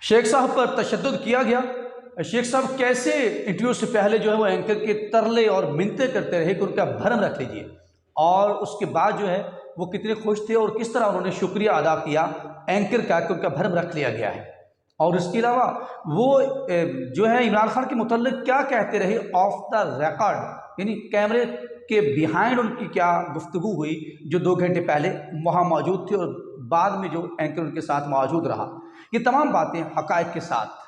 शेख साहब पर तशद्दुद किया गया। शेख साहब कैसे इंटरव्यू से पहले जो है वो एंकर के तरले और मिन्नतें करते रहे कि उनका भरम रख लीजिए, और उसके बाद जो है वो कितने खुश थे और किस तरह उन्होंने शुक्रिया अदा किया एंकर का कि उनका भरम रख लिया गया है। और इसके अलावा वो जो है इमरान खान के मुतल्लिक क्या कहते रहे ऑफ द रिकॉर्ड, यानी कैमरे के बिहाइंड उनकी क्या गुफ्तगू हुई जो 2 घंटे पहले वहाँ मौजूद थे और बाद में जो एंकर उनके साथ मौजूद रहा। ये तमाम बातें हक़ाइक़ के साथ।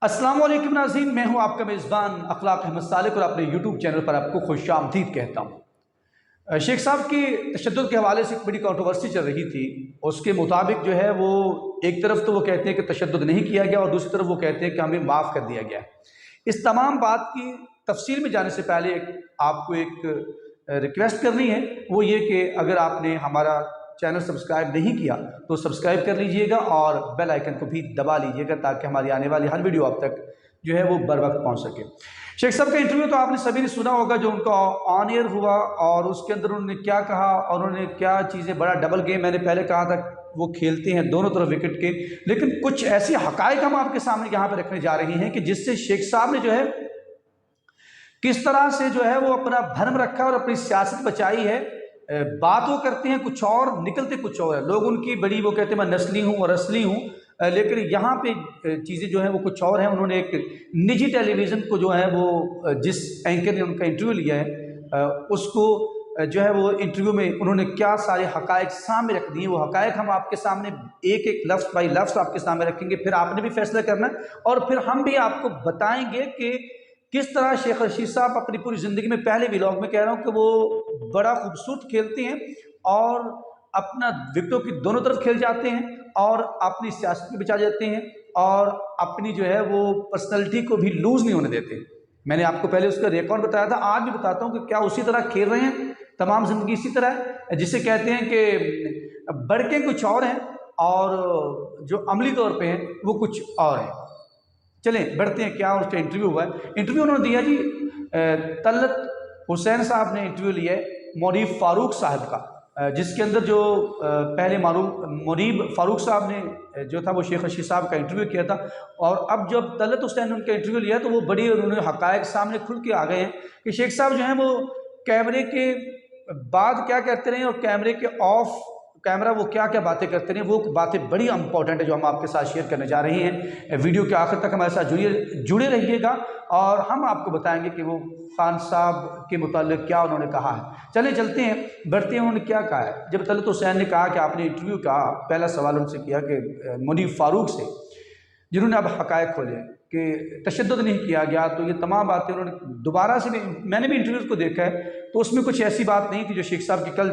अस्सलाम वालेकुम नाज़रीन, मैं हूं आपका मेज़बान अखलाक अहमद सालिक और अपने यूट्यूब चैनल पर आपको खुशामदीद कहता हूं। शेख साहब की तशद्दुद के हवाले से एक बड़ी कंट्रोवर्सी चल रही थी। उसके मुताबिक जो है वो एक तरफ तो वो कहते हैं कि तशद्दुद नहीं किया गया और दूसरी तरफ वो कहते हैं कि हमें माफ़ कर दिया गया। इस तमाम बात की तफसील में जाने से पहले आपको एक रिक्वेस्ट करनी है, वो ये कि अगर आपने हमारा चैनल सब्सक्राइब नहीं किया तो सब्सक्राइब कर लीजिएगा और बेल आइकन को भी दबा लीजिएगा ताकि हमारी आने वाली हर वीडियो आप तक जो है वो बर वक्त पहुँच सके। शेख साहब का इंटरव्यू तो आपने सभी ने सुना होगा जो उनका ऑन एयर हुआ, और उसके अंदर उन्होंने क्या कहा और उन्होंने क्या चीज़ें, बड़ा डबल गेम मैंने पहले कहा था वो खेलते हैं दोनों तरफ विकेट के। लेकिन कुछ ऐसी हक़ाइक़ हम आपके सामने यहाँ पर रखने जा रहे हैं कि जिससे शेख साहब ने जो है किस तरह से जो है वो अपना भरम रखा और अपनी सियासत बचाई है। बात वो करते हैं कुछ और, निकलते कुछ और है। लोग उनकी बड़ी वो कहते हैं मैं नस्ली हूँ और असली हूँ, लेकिन यहाँ पे चीज़ें जो हैं वो कुछ और हैं। उन्होंने एक निजी टेलीविज़न को जो है वो जिस एंकर ने उनका इंटरव्यू लिया है उसको जो है वो इंटरव्यू में उन्होंने क्या सारे हक़ाइक़ सामने रख दिए। वो हक़ाइक़ हम आपके सामने एक एक लफ्ज़ बाई लफ्ज़ आपके सामने रखेंगे, फिर आपने भी फैसला करना और फिर हम भी आपको बताएँगे कि किस तरह शेख रशीद साहब अपनी पूरी ज़िंदगी में, पहले व्लॉग में कह रहा हूँ कि वो बड़ा खूबसूरत खेलते हैं और अपना विकेटों की दोनों तरफ खेल जाते हैं और अपनी सियासत में बचा जाते हैं और अपनी जो है वो पर्सनैलिटी को भी लूज़ नहीं होने देते। मैंने आपको पहले उसका रिकॉर्ड बताया था, आज भी बताता हूँ कि क्या उसी तरह खेल रहे हैं। तमाम ज़िंदगी इसी तरह है, जिसे कहते हैं कि बढ़के कुछ और हैं और जो अमली तौर पर हैं वो कुछ और हैं। चलें बढ़ते हैं, क्या उसका इंटरव्यू हुआ है। इंटरव्यू उन्होंने दिया जी तलत हुसैन साहब ने इंटरव्यू लिया है मुनीब फ़ारूक साहब का, जिसके अंदर जो पहले मुनीब फ़ारूक साहब ने जो था वो शेख रशीद साहब का इंटरव्यू किया था, और अब जब तलत हुसैन ने उनका इंटरव्यू लिया तो वो बड़ी उन्होंने हक़ाइक़ सामने खुल के आ गए हैं कि शेख साहब जो हैं वो कैमरे के बाद क्या करते रहे और कैमरे के ऑफ कैमरा वो क्या क्या बातें करते रहे। वो बातें बड़ी इंपॉर्टेंट है जो हम आपके साथ शेयर करने जा रहे हैं। वीडियो के आखिर तक हमारे साथ जुड़े रहिएगा और हम आपको बताएंगे कि वो खान साहब के मुताल्लिक़ क्या उन्होंने कहा है। चलिए चलते हैं, बढ़ते हैं। उन्होंने क्या कहा है। जब तलत हुसैन ने कहा कि आपने इंटरव्यू का पहला सवाल उनसे किया कि मुनीब फ़ारूक से, जिन्होंने अब हक़ाइक़ खोले कि तशद्दुद नहीं किया गया, तो ये तमाम बातें उन्होंने दोबारा से भी, मैंने भी इंटरव्यूज़ को देखा है तो उसमें कुछ ऐसी बात नहीं थी जो शेख साहब की कल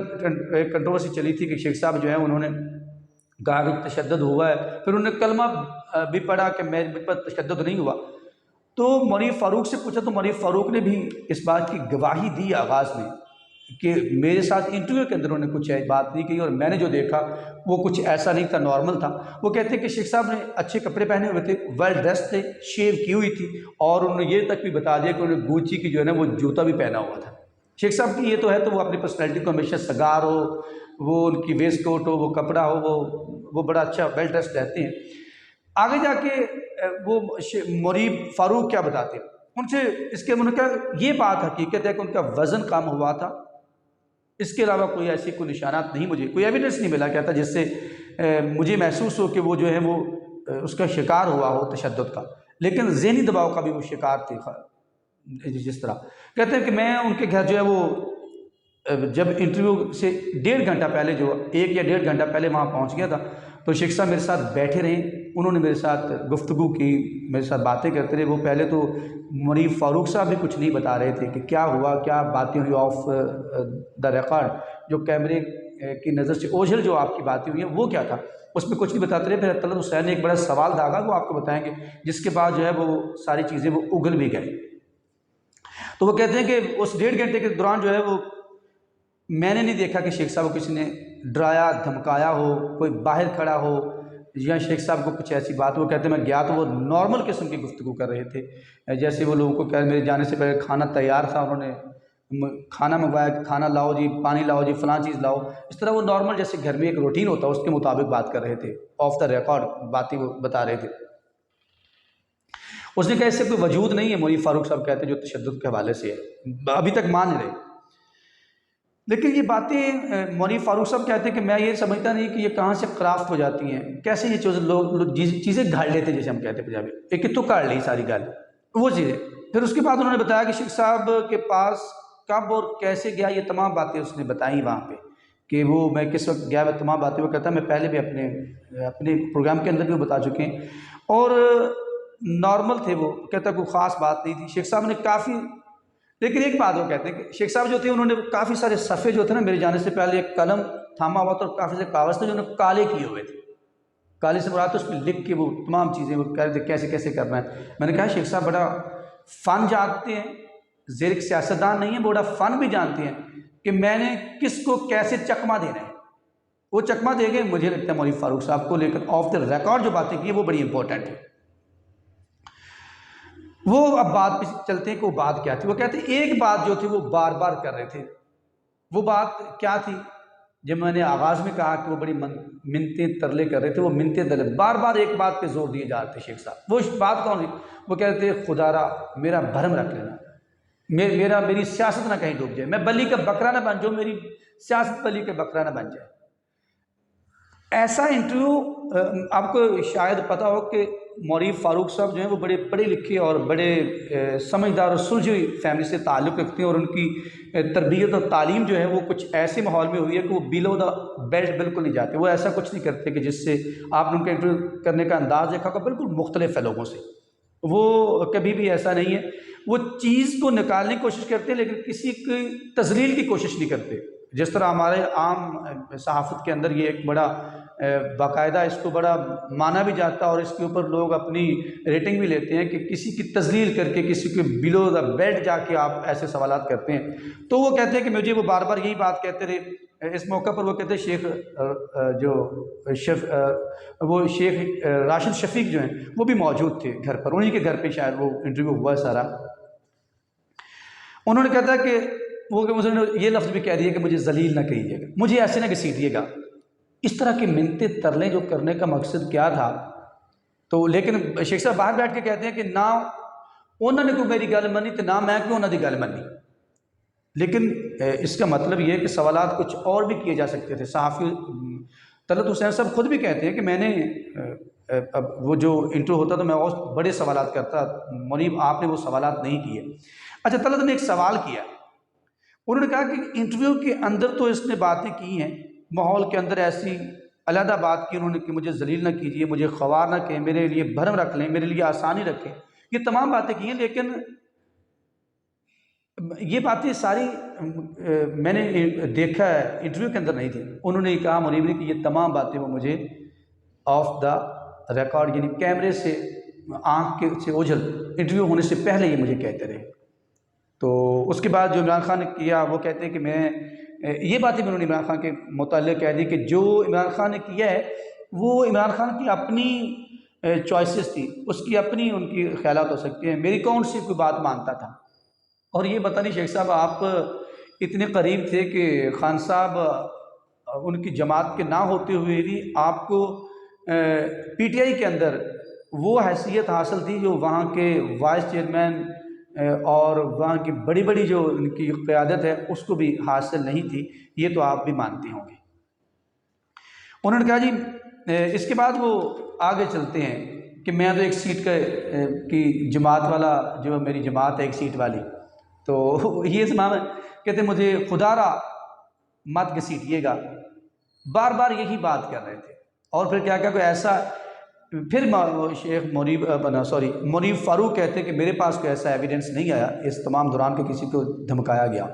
कंट्रोवर्सी चली थी कि शेख साहब जो है उन्होंने कहा कि तशद्दुद हुआ है, फिर उन्होंने कलमा भी पढ़ा कि मेरे पर तशद्दुद नहीं हुआ। तो मुनीब फ़ारूक से पूछा तो मुनीब फ़ारूक ने भी इस बात की गवाही दी आगाज़ में कि मेरे साथ इंटरव्यू के अंदर उन्होंने कुछ बात नहीं की और मैंने जो देखा वो कुछ ऐसा नहीं था, नॉर्मल था। वो कहते हैं कि शेख साहब ने अच्छे कपड़े पहने हुए थे, वेल ड्रेस थे, शेव की हुई थी और उन्होंने ये तक भी बता दिया कि उन्होंने गुच्ची की जो है ना वो जूता भी पहना हुआ था। शेख साहब की ये तो है, तो वो अपनी पर्सनैलिटी को हमेशा सगार हो, वो उनकी वेस्ट कोट हो, वो कपड़ा हो, वो बड़ा अच्छा वेल ड्रेस रहते हैं। आगे जाके वो मुनीब फ़ारूक क्या बताते हैं उनसे, इसके उनका ये बात हकीकत है कि उनका वज़न कम हुआ था, इसके अलावा कोई ऐसी कोई निशानात नहीं, मुझे कोई एविडेंस नहीं मिला कहता जिससे मुझे महसूस हो कि वो जो है वो उसका शिकार हुआ हो तशद्दुद का, लेकिन ज़हनी दबाव का भी वो शिकार थे। जिस तरह कहते हैं कि मैं उनके घर जो है वो जब इंटरव्यू से 1.5 घंटा पहले, जो 1 या 1.5 घंटा पहले वहाँ पहुँच गया था, तो शेख साहब मेरे साथ बैठे रहे, उन्होंने मेरे साथ गुफ्तगू की, मेरे साथ बातें करते रहे। वो पहले तो मुनीब फ़ारूक साहब भी कुछ नहीं बता रहे थे कि क्या हुआ, क्या बातें हुई ऑफ द रिकॉर्ड, जो कैमरे की नज़र से ओझल जो आपकी बातें हुई हैं वो क्या था, उसमें कुछ नहीं बताते रहे। फिर तलत हुसैन ने एक बड़ा सवाल दागा, वो आपको बताएंगे, जिसके बाद जो है वो सारी चीज़ें वो उगल भी गई। तो वो कहते हैं कि उस 1.5 घंटे के दौरान जो है वो मैंने नहीं देखा कि शेख साहब को किसी ने डराया धमकाया हो, कोई बाहर खड़ा हो या शेख साहब को कुछ ऐसी बात। वो कहते हैं मैं गया तो वो नॉर्मल किस्म की गुफ्तगू कर रहे थे, जैसे वो लोगों को कह, मेरे जाने से पहले खाना तैयार था, उन्होंने खाना मंगवाया कि खाना लाओ जी, पानी लाओ जी, फ़लाँ चीज़ लाओ। इस तरह वो नॉर्मल जैसे घर में एक रूटीन होता है उसके मुताबिक बात कर रहे थे, ऑफ द रिकॉर्ड बातें वो बता रहे थे। उसने कहा इससे कोई वजूद नहीं है, मौलवी फ़ारूक साहब कहते हैं, जो तशद्दुद के हवाले से है, अभी तक मान रहे। लेकिन ये बातें मौलवी फ़ारूक साहब कहते हैं कि मैं ये समझता नहीं कि ये कहाँ से क्राफ्ट हो जाती हैं, कैसे ये चीज़ लोग चीज़ें घाड़ लेते हैं, जैसे हम कहते हैं पंजाबी, एक कितु काट ली सारी गल वो चीज़ें। फिर उसके बाद उन्होंने बताया कि शेख साहब के पास कब और कैसे गया, ये तमाम बातें उसने बताई वहाँ पे, कि वो मैं किस वक्त गया, वह तमाम बातें वो कहता है मैं पहले भी अपने अपने प्रोग्राम के अंदर भी वो बता चुके हैं। और नॉर्मल थे वो, कहता कोई ख़ास बात नहीं थी। शेख साहब ने काफ़ी, लेकिन एक बात वो कहते हैं कि शेख साहब जो थे उन्होंने काफ़ी सारे सफ़े जो थे ना, मेरे जाने से पहले एक कलम थामा हुआ था और काफ़ी सारे कागज़ थे जो उन्होंने काले किए हुए थे। काले से मुराद तो उस पर लिख के वो तमाम चीज़ें वो कह रहे थे कैसे कैसे करना है। मैंने कहा शेख साहब बड़ा फ़न जानते हैं, ज़ेर सियासतदान नहीं है, बड़ा फ़न भी जानते हैं कि मैंने किसको कैसे चकमा देना है। वो चकमा देंगे मुझे लगता है मौलवी फ़ारूक साहब को, लेकर ऑफ द रिकॉर्ड जो बातें की वो बड़ी इंपॉर्टेंट है। वो अब बात पे चलते हैं कि वो बात क्या थी। वो कहते हैं एक बात जो थी वो बार बार कर रहे थे। वो बात क्या थी? जब मैंने आगाज़ में कहा कि वो बड़ी मिन्नतें तरले कर रहे थे, वो मिन्नतें तरले बार बार एक बात पे जोर दिए जाते शेख साहब। वो बात कौन सी? वो कहते थे खुदारा मेरा भरम रख लेना, मेरी सियासत ना कहीं डूब जाए, मैं बली का बकरा ना बन जाऊँ, मेरी सियासत बली का बकरा ना बन जाए। ऐसा इंटरव्यू आपको शायद पता हो कि मौलवी फ़ारूक साहब जो हैं वो बड़े पढ़े लिखे और बड़े समझदार और सुलझी हुई फैमिली से ताल्लुक़ रखते हैं, और उनकी तरबियत और तालीम जो है वो कुछ ऐसे माहौल में हुई है कि वो बिलो द बेल्ट बिल्कुल नहीं जाते। वो ऐसा कुछ नहीं करते कि जिससे आपने उनका इंटरव्यू करने का अंदाज़ देखा होगा, बिल्कुल मुख्तलिफ है लोगों से। वो कभी भी ऐसा नहीं है, वो चीज़ को निकालने की कोशिश करते हैं लेकिन किसी की तज़लील की कोशिश नहीं करते। जिस तरह हमारे आम सहाफ़त के अंदर ये एक बड़ा बाकायदा इसको बड़ा माना भी जाता है और इसके ऊपर लोग अपनी रेटिंग भी लेते हैं कि किसी की तज़लील करके, किसी के बिलो द बेल्ट जाके आप ऐसे सवालात करते हैं। तो वो कहते हैं कि मुझे वो बार बार यही बात कहते रहे। इस मौके पर वो कहते हैं शेख वो शेख राशिद शफीक जो हैं वो भी मौजूद थे घर पर, उन्हीं के घर पे शायद वो इंटरव्यू हुआ है सारा। उन्होंने कहता कि उन्होंने ये लफ्ज़ भी कह दिया कि मुझे जलील ना कहिएगा, मुझे ऐसे ना घसीटिएगा। इस तरह की मिन्नतें तरले जो करने का मकसद क्या था? तो लेकिन शेख साहब बाहर बैठ के कहते हैं कि ना उन्होंने कोई मेरी गल मनी तो ना मैं क्यों उन्होंने गल मनी। लेकिन इसका मतलब ये है कि सवालात कुछ और भी किए जा सकते थे। सहाफ़ी तलत हुसैन साहब खुद भी कहते हैं कि मैंने अब वो जो इंटरव्यू होता तो मैं और बड़े सवालात करता, मुनीब आपने वो सवालात नहीं किए। अच्छा, तलत ने एक सवाल किया, उन्होंने कहा कि इंटरव्यू के अंदर तो इसने बातें की हैं, माहौल के अंदर ऐसी अलहदा बात की उन्होंने कि मुझे जलील ना कीजिए, मुझे ख़वार ना कहें, मेरे लिए भरम रख लें, मेरे लिए आसानी रखें, ये तमाम बातें की हैं। लेकिन ये बातें सारी मैंने देखा है इंटरव्यू के अंदर नहीं थी। उन्होंने कहा मुनीब ने कि ये तमाम बातें वो मुझे ऑफ द रिकॉर्ड यानी कैमरे से आँख के से ओझल इंटरव्यू होने से पहले ये मुझे कहते रहे। तो उसके बाद जो इमरान खान ने किया वो कहते हैं कि मैं ये बातें भी उन्होंने इमरान खान के मुताल्लिक़ कह दी कि जो इमरान खान ने किया है वो इमरान खान की अपनी चॉइसेस थी, उसकी अपनी उनकी ख्यालात हो सकती हैं, मेरी कौन सी कोई बात मानता था। और ये पता नहीं शेख साहब आप इतने करीब थे कि खान साहब उनकी जमात के ना होते हुए भी आपको पीटीआई के अंदर वो हैसियत हासिल थी जो वहाँ के वाइस चेयरमैन और वहाँ की बड़ी बड़ी जो उनकी क़यादत है उसको भी हासिल नहीं थी, ये तो आप भी मानते होंगे। उन्होंने कहा जी इसके बाद वो आगे चलते हैं कि मैं तो एक सीट की जमात वाला, जो मेरी जमात है एक सीट वाली, तो ये इमाम कहते मुझे खुदारा मत घसीटिएगा, बार बार यही बात कर रहे थे। और फिर क्या क्या कोई ऐसा, फिर शेख मुनीब फ़ारूक कहते हैं कि मेरे पास कोई ऐसा एविडेंस नहीं आया इस तमाम दौरान के किसी को धमकाया गया।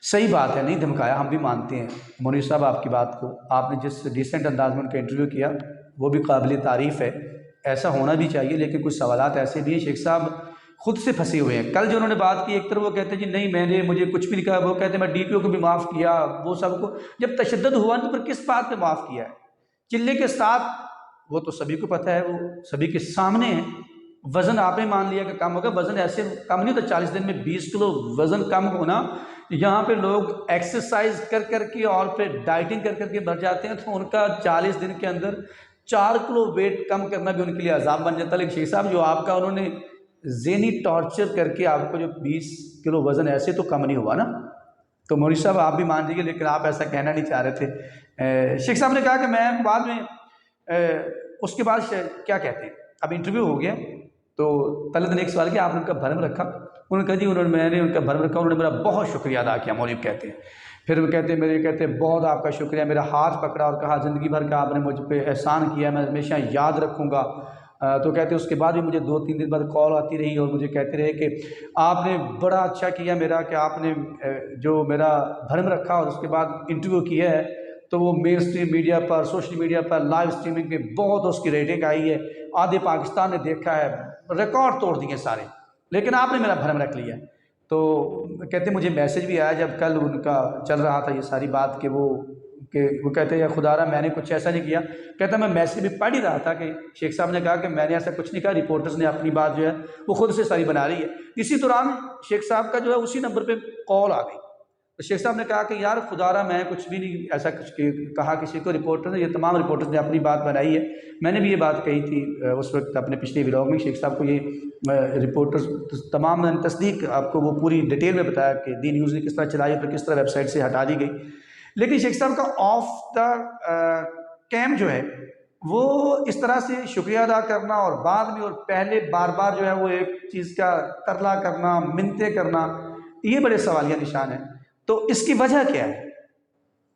सही बात है, नहीं धमकाया, हम भी मानते हैं मुनीब साहब आपकी बात को, आपने जिस डिसेंट अंदाज में उनका इंटरव्यू किया वो भी काबिल तारीफ़ है, ऐसा होना भी चाहिए। लेकिन कुछ सवालात ऐसे भी हैं शेख साहब खुद से फंसे हुए हैं। कल जो उन्होंने बात की, एक तरफ वो कहते हैं जी नहीं मुझे कुछ भी नहीं कहा, वो कहते हैं मैं डीपीओ को भी माफ़ किया, वो सबको, जब तशद्दुद हुआ तो फिर किस बात पे माफ़ किया है? चिल्ले के साथ, वो तो सभी को पता है, वो सभी के सामने है वज़न आपने मान लिया कि कम होगा, वज़न ऐसे कम नहीं होता 40 दिन में 20 किलो वज़न कम होना। यहाँ पे लोग एक्सरसाइज कर कर के और फिर डाइटिंग कर कर के बढ़ जाते हैं, तो उनका 40 दिन के अंदर 4 किलो वेट कम करना भी उनके लिए अज़ाब बन जाता है। लेकिन शेख साहब जो आपका उन्होंने ज़हनी टॉर्चर करके आपको जो 20 किलो वज़न ऐसे तो कम नहीं हुआ ना। तो मौलवी साहब आप भी मान लीजिए, लेकिन आप ऐसा कहना नहीं चाह रहे थे। शेख साहब ने कहा कि मैं बाद में उसके बाद क्या कहते हैं, अब इंटरव्यू हो गया तो पहले दिन एक सवाल किया, आपने उनका भरम रखा? उन्होंने कहा जी मैंने उनका भरम रखा, उन्होंने मेरा बहुत शुक्रिया अदा किया। मौलवी कहते हैं, फिर वो कहते हैं बहुत आपका शुक्रिया, मेरा हाथ पकड़ा और कहा ज़िंदगी भर का आपने मुझ पर एहसान किया, मैं हमेशा याद रखूँगा। तो कहते हैं उसके बाद भी मुझे 2-3 दिन बाद कॉल आती रही और मुझे कहते रहे कि आपने बड़ा अच्छा किया मेरा, कि आपने जो मेरा भरम रखा और उसके बाद इंटरव्यू किया है तो वो मेन स्ट्रीम मीडिया पर, सोशल मीडिया पर, लाइव स्ट्रीमिंग पे बहुत उसकी रेटिंग आई है, आधे पाकिस्तान ने देखा है, रिकॉर्ड तोड़ दिए सारे, लेकिन आपने मेरा भरम रख लिया। तो कहते मुझे मैसेज भी आया जब कल उनका चल रहा था ये सारी बात कि वो कहते हैं खुदारा मैंने कुछ ऐसा नहीं किया। कहता मैं मैसेज भी पढ़ ही रहा था कि शेख साहब ने कहा कि मैंने ऐसा कुछ नहीं कहा, रिपोर्टर्स ने अपनी बात जो है वो खुद से सारी बना रही है। इसी दौरान शेख साहब का जो है उसी नंबर पे कॉल आ गई, तो शेख साहब ने कहा कि यार खुदारा मैं कुछ भी नहीं ऐसा कुछ कहा किसी को, रिपोर्टर ने, ये तमाम रिपोर्टर्स ने अपनी बात बनाई है। मैंने भी ये बात कही थी उस वक्त अपने पिछले व्लॉग में, शेख साहब को ये रिपोर्टर्स तमाम तस्दीक आपको वो पूरी डिटेल में बताया कि दी न्यूज़ ने किस तरह चलाई, फिर किस तरह वेबसाइट से हटा दी गई। लेकिन शेख साहब का ऑफ द कैम जो है वो इस तरह से शुक्रिया अदा करना और बाद में और पहले बार बार जो है वो एक चीज़ का तरला करना, मिन्नतें करना, ये बड़े सवालिया निशान है। तो इसकी वजह क्या है?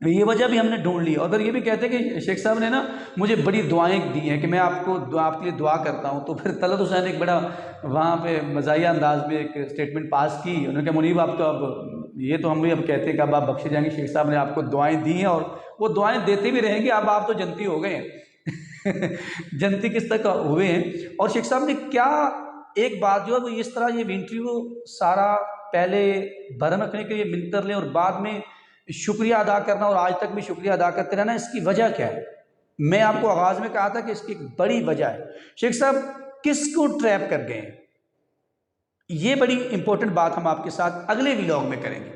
ये वजह भी हमने ढूंढ ली। अगर ये भी कहते हैं कि शेख साहब ने ना मुझे बड़ी दुआएं दी हैं कि मैं आपके लिए दुआ करता हूँ, तो फिर तलत हुसैन एक बड़ा वहाँ पे मज़ाहिया अंदाज में एक स्टेटमेंट पास की। उन्होंने कहा मुनीब आप तो अब ये तो हम भी अब कहते हैं कि अब आप बख्शे जाएंगे, शेख साहब ने आपको दुआएं दी हैं और वो दुआएं देते भी रहेंगे, अब आप तो जनती हो गए हैं जनती किस तक हुए हैं। और शेख साहब ने क्या एक बात जो है वो इस तरह ये इंटरव्यू सारा पहले भरम रखने के लिए मिलकर लें और बाद में शुक्रिया अदा करना और आज तक भी शुक्रिया अदा करते रहना, इसकी वजह क्या है? मैं आपको आगाज़ में कहा था कि इसकी एक बड़ी वजह है। शेख साहब किसको ट्रैप कर गए हैं, ये बड़ी इंपॉर्टेंट बात हम आपके साथ अगले व्लॉग में करेंगे,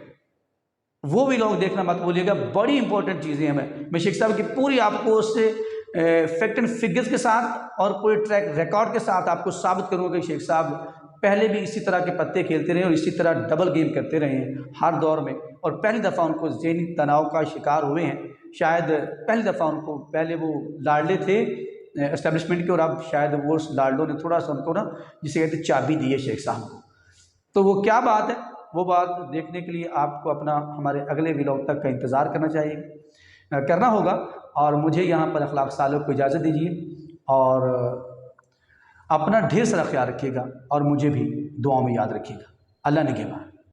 वो व्लॉग देखना मत भूलिएगा, बड़ी इंपॉर्टेंट चीज़ें हैं। मैं शेख साहब की पूरी आपको उससे फैक्ट एंड फिगर्स के साथ और पूरे ट्रैक रिकॉर्ड के साथ आपको साबित करूँगा कि शेख साहब पहले भी इसी तरह के पत्ते खेलते रहे और इसी तरह डबल गेम करते रहे हैं हर दौर में, और पहली दफ़ा उनको ज़हनी तनाव का शिकार हुए हैं। शायद पहली दफ़ा उनको, पहले वो लाडले थे एस्टेब्लिशमेंट के और अब शायद वो उस लाडलों ने थोड़ा सा उनको ना जिसे कहते चाबी दी है शेख साहब को। तो वो क्या बात है, वो बात देखने के लिए आपको अपना हमारे अगले व्लॉग तक का इंतज़ार करना होगा। और मुझे यहाँ पर अखलाक सालों को इजाज़त दीजिए और अपना ढेर सारा ख्याल रखिएगा और मुझे भी दुआओं में याद रखिएगा। अल्लाह निगहबान।